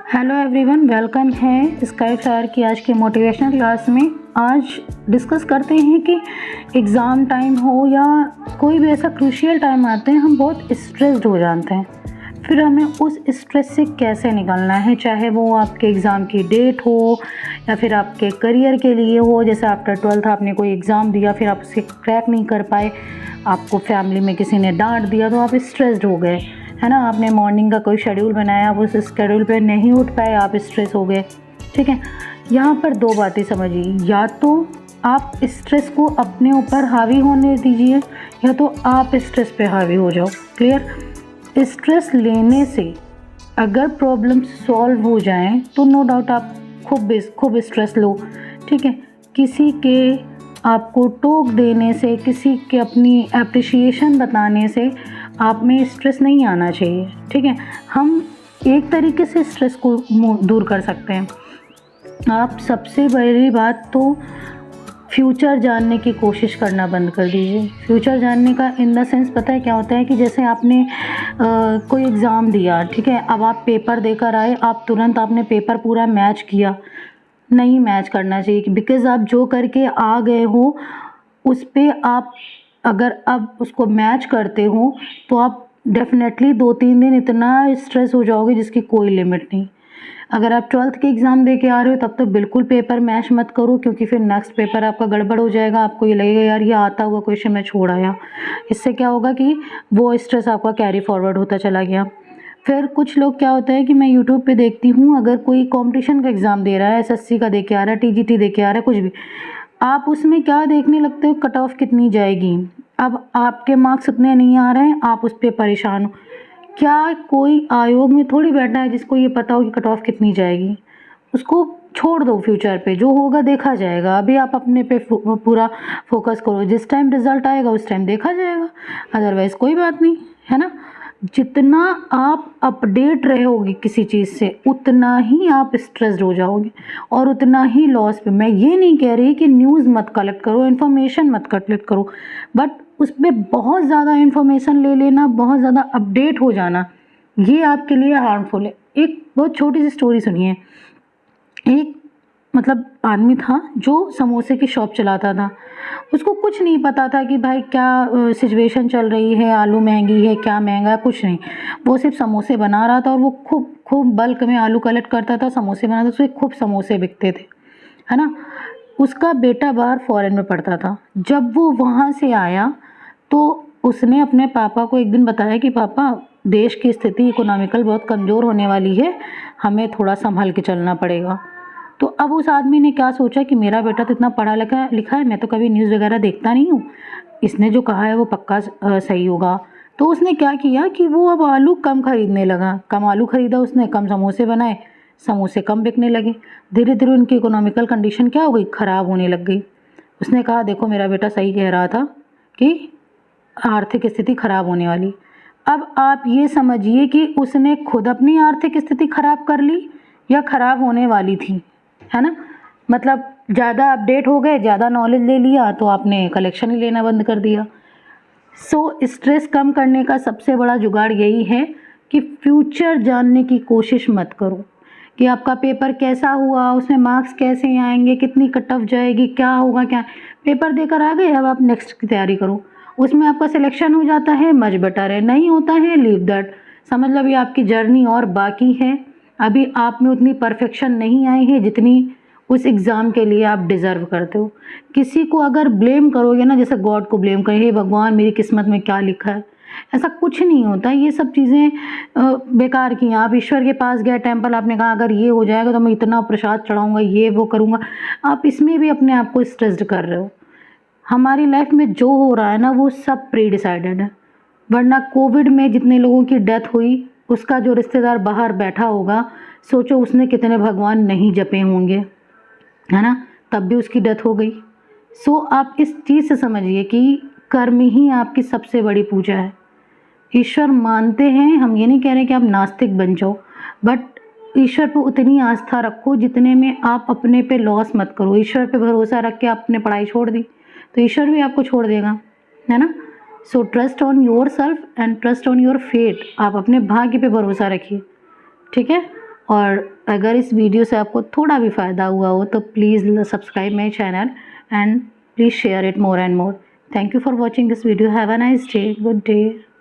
Hello everyone, welcome है sky flower की आज के मोटिवेशनल क्लास में। आज डिस्कस करते हैं कि एग्ज़ाम टाइम हो या कोई भी ऐसा क्रूशियल टाइम आते हैं, हम बहुत स्ट्रेस्ड हो जाते हैं। फिर हमें उस स्ट्रेस से कैसे निकलना है, चाहे वो आपके एग्ज़ाम की डेट हो या फिर आपके करियर के लिए हो। जैसे आफ्टर 12th आपने कोई एग्ज़ाम दिया, फिर आप उसे क्रैक नहीं कर पाए, आपको फैमिली में किसी ने डांट दिया तो आप स्ट्रेस्ड हो गए, है ना। आपने मॉर्निंग का कोई शेड्यूल बनाया, आप उस शेड्यूल पे नहीं उठ पाए, आप स्ट्रेस हो गए। ठीक है, यहाँ पर दो बातें समझिए, या तो आप स्ट्रेस को अपने ऊपर हावी होने दीजिए या तो आप स्ट्रेस पे हावी हो जाओ। क्लियर? स्ट्रेस लेने से अगर प्रॉब्लम सॉल्व हो जाएं तो नो डाउट आप खूब स्ट्रेस लो। ठीक है, किसी के आपको टोक देने से, किसी के अपनी एप्रिसिएशन बताने से आप में स्ट्रेस नहीं आना चाहिए। ठीक है, हम एक तरीके से स्ट्रेस को दूर कर सकते हैं। आप सबसे बड़ी बात तो फ्यूचर जानने की कोशिश करना बंद कर दीजिए। फ्यूचर जानने का इन द सेंस पता है क्या होता है कि जैसे आपने कोई एग्ज़ाम दिया, ठीक है, अब आप पेपर देकर आए, आप तुरंत आपने पेपर पूरा मैच किया, नहीं मैच करना चाहिए। बिकॉज़ आप जो करके आ गए हो उस पे आप अगर अब उसको मैच करते हो तो आप डेफिनेटली 2-3 दिन इतना स्ट्रेस हो जाओगे जिसकी कोई लिमिट नहीं। अगर आप 12th के एग्ज़ाम दे के आ रहे हो तब तो बिल्कुल पेपर मैच मत करो, क्योंकि फिर नेक्स्ट पेपर आपका गड़बड़ हो जाएगा। आपको ये लगेगा यार ये आता हुआ क्वेश्चन मैं छोड़ आया। इससे क्या होगा कि वो स्ट्रेस आपका कैरी फॉरवर्ड होता चला गया। फिर कुछ लोग क्या होता है कि मैं यूट्यूब पे देखती हूँ, अगर कोई कंपटीशन का एग्ज़ाम दे रहा है, एसएससी का दे के आ रहा है, टीजीटी दे के आ रहा है, कुछ भी, आप उसमें क्या देखने लगते हो, कट ऑफ कितनी जाएगी। अब आपके मार्क्स उतने नहीं आ रहे हैं, आप उस पर परेशान हो। क्या कोई आयोग में थोड़ी बैठा है जिसको ये पता हो कि कट ऑफ कितनी जाएगी। उसको छोड़ दो, फ्यूचर पे जो होगा देखा जाएगा। अभी आप अपने पे पूरा फोकस करो, जिस टाइम रिजल्ट आएगा उस टाइम देखा जाएगा, अदरवाइज़ कोई बात नहीं, है ना। जितना आप अपडेट रहोगे किसी चीज़ से उतना ही आप स्ट्रेस्ड हो जाओगे और उतना ही लॉस पे। मैं ये नहीं कह रही कि न्यूज़ मत कलेक्ट करो, इन्फॉर्मेशन मत कलेक्ट करो, बट उसमें बहुत ज़्यादा इन्फॉर्मेशन ले लेना, बहुत ज़्यादा अपडेट हो जाना, ये आपके लिए हार्मफुल है। एक बहुत छोटी सी स्टोरी सुनिए। एक आदमी था जो समोसे की शॉप चलाता था। उसको कुछ नहीं पता था कि भाई क्या सिचुएशन चल रही है, आलू महंगी है, क्या महंगा है, कुछ नहीं। वो सिर्फ समोसे बना रहा था और वो खूब बल्क में आलू कलेक्ट करता था, समोसे बनाता था, उसके खूब समोसे बिकते थे, है ना। उसका बेटा बाहर फॉरेन में पढ़ता था। जब वो वहाँ से आया तो उसने अपने पापा को एक दिन बताया कि पापा, देश की स्थिति इकोनॉमिकल बहुत कमज़ोर होने वाली है, हमें थोड़ा संभल के चलना पड़ेगा। तो अब उस आदमी ने क्या सोचा कि मेरा बेटा तो इतना पढ़ा लिखा है, मैं तो कभी न्यूज़ वगैरह देखता नहीं हूँ, इसने जो कहा है वो पक्का सही होगा। तो उसने क्या किया कि वो अब आलू कम ख़रीदने लगा, कम आलू ख़रीदा उसने, कम समोसे बनाए, समोसे कम बिकने लगे। धीरे धीरे उनकी इकोनॉमिकल कंडीशन क्या हो गई, ख़राब होने लग गई। उसने कहा देखो मेरा बेटा सही कह रहा था कि आर्थिक स्थिति ख़राब होने वाली। अब आप ये समझिए कि उसने खुद अपनी आर्थिक स्थिति ख़राब कर ली या ख़राब होने वाली थी, है ना। ज़्यादा अपडेट हो गए, ज़्यादा नॉलेज ले लिया तो आपने कलेक्शन ही लेना बंद कर दिया। स्ट्रेस कम करने का सबसे बड़ा जुगाड़ यही है कि फ्यूचर जानने की कोशिश मत करो कि आपका पेपर कैसा हुआ, उसमें मार्क्स कैसे आएंगे, कितनी कट ऑफ जाएगी, क्या होगा, क्या। पेपर देकर आ गए, अब आप नेक्स्ट की तैयारी करो। उसमें आपका सिलेक्शन हो जाता है मच बेटर है, नहीं होता है लीव दैट। समझ लो अभी आपकी जर्नी और बाकी है, अभी आप में उतनी परफेक्शन नहीं आई है जितनी उस एग्ज़ाम के लिए आप डिज़र्व करते हो। किसी को अगर ब्लेम करोगे ना, जैसे गॉड को ब्लेम करें, हे भगवान मेरी किस्मत में क्या लिखा है, ऐसा कुछ नहीं होता। ये सब चीज़ें बेकार की हैं। आप ईश्वर के पास गए टेंपल, आपने कहा अगर ये हो जाएगा तो मैं इतना प्रसाद चढ़ाऊँगा, ये वो करूँगा, आप इसमें भी अपने आप को स्ट्रेस्ड कर रहे हो। हमारी लाइफ में जो हो रहा है ना वो सब प्री डिसाइडेड है। वरना कोविड में जितने लोगों की डेथ हुई, उसका जो रिश्तेदार बाहर बैठा होगा, सोचो उसने कितने भगवान नहीं जपे होंगे, है ना, तब भी उसकी डेथ हो गई। आप इस चीज़ से समझिए कि कर्म ही आपकी सबसे बड़ी पूजा है। ईश्वर मानते हैं, हम ये नहीं कह रहे कि आप नास्तिक बन जाओ, बट ईश्वर पे उतनी आस्था रखो जितने में आप अपने पे लॉस मत करो। ईश्वर पे भरोसा रख के आपने पढ़ाई छोड़ दी तो ईश्वर भी आपको छोड़ देगा, है ना। Trust on yourself and trust on your fate. आप अपने भाग्य पे भरोसा रखिए, ठीक है। और अगर इस वीडियो से आपको थोड़ा भी फ़ायदा हुआ हो तो please subscribe my channel and please share it more and more. Thank you for watching this video. Have a nice day. Good day.